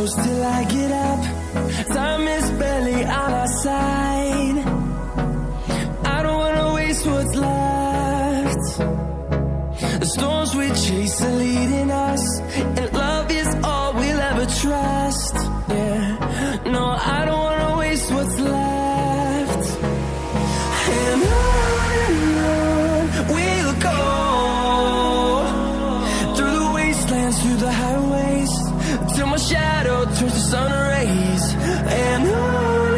Till I get up, time is barely on our side. I don't wanna waste what's left. The storms we chase are leading us, and love is all we'll ever trust. Yeah, no, I don't wanna waste what's left. And on we'll go, through the wastelands, through the highways, till my shadow turns to sun rays. And on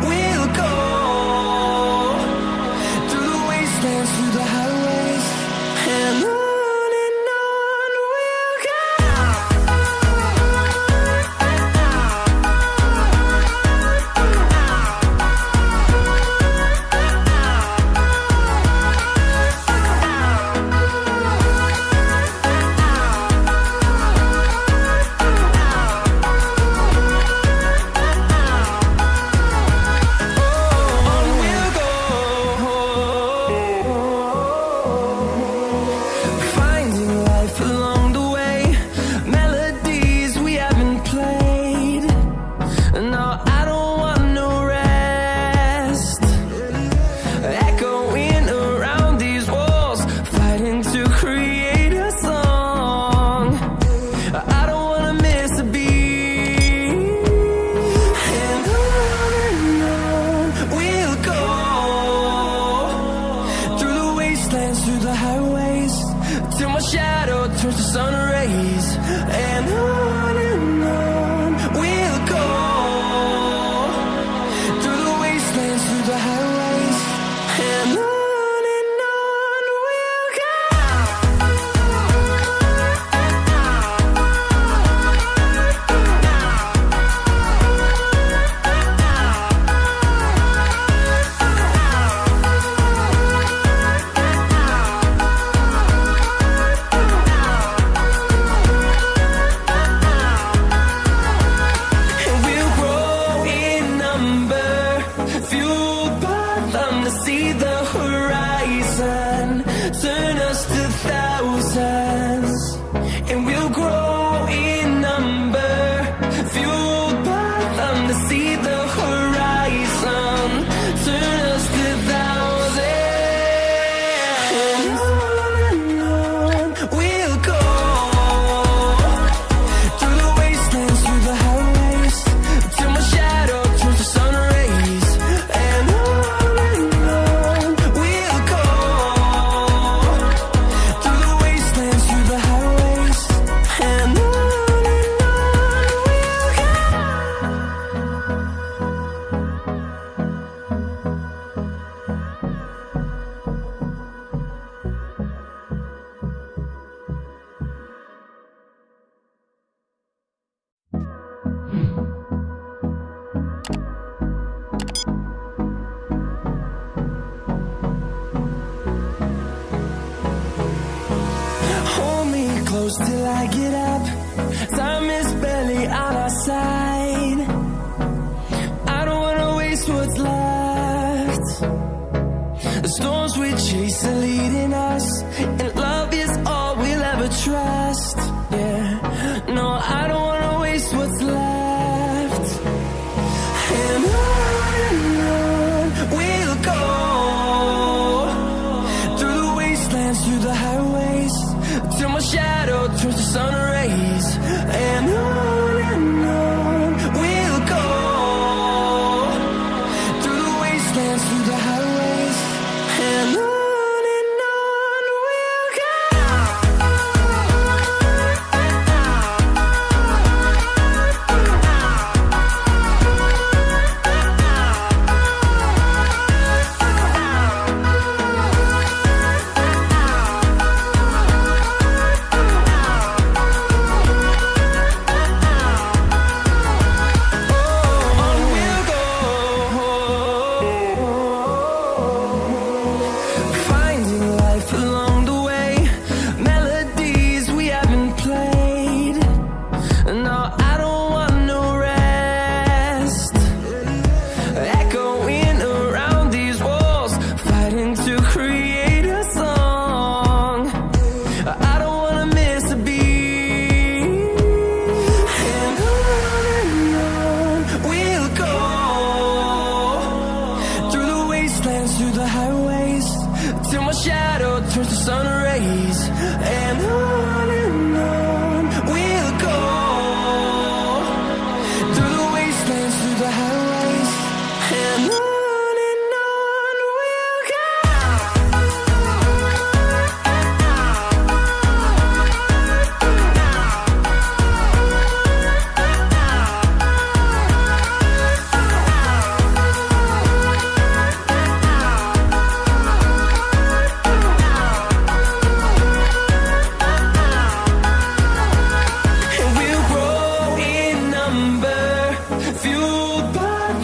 we'll go, through the wastelands, through the highways. And on we'll go. Through the highways, till my shadow turns to sun rays. And on we'll go, through the wastelands, through the highways. And on we'll go. See the horizon, turn us to thousands, and we'll grow in number, fueled by them to see the horizon, turn us to thousands. And on we'll go, through the wastelands, through the highways, till my shadow turns to sun rays. And close till I get up, time is barely on our side. I don't wanna waste what's left. The storms we chase are leading us, and love is all we'll ever trust. Yeah, no, I don't wanna waste what's left. And on we'll go, through the wastelands, through the highways, till my shadow turns to sun rays. And on we'll go, through the wastelands, through the highways. And on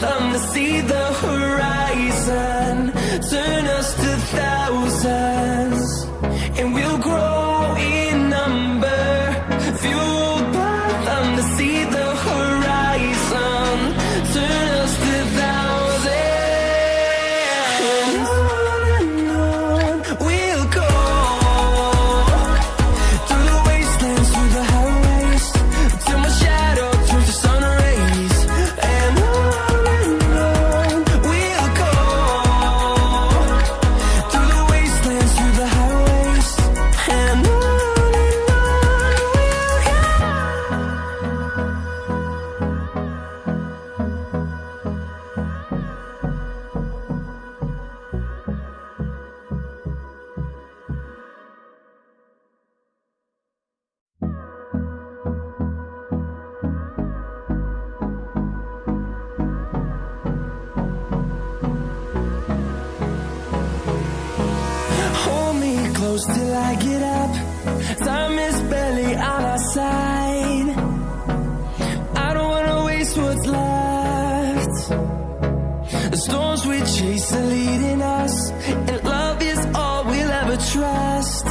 them to see the horizon. Turn us to thousands, and we'll grow in number. Fueled by them to see the horizon. Turn us to thousands. On we'll go, through the wastelands, through the highways, till my shadow turns to sun rays. And on we'll go, through the wastelands, through the highways. And on we'll go. Hold me close till I get up. Time is barely on our side. I don't wanna waste what's left. The storms we chase are leading us, and love is all we'll ever trust.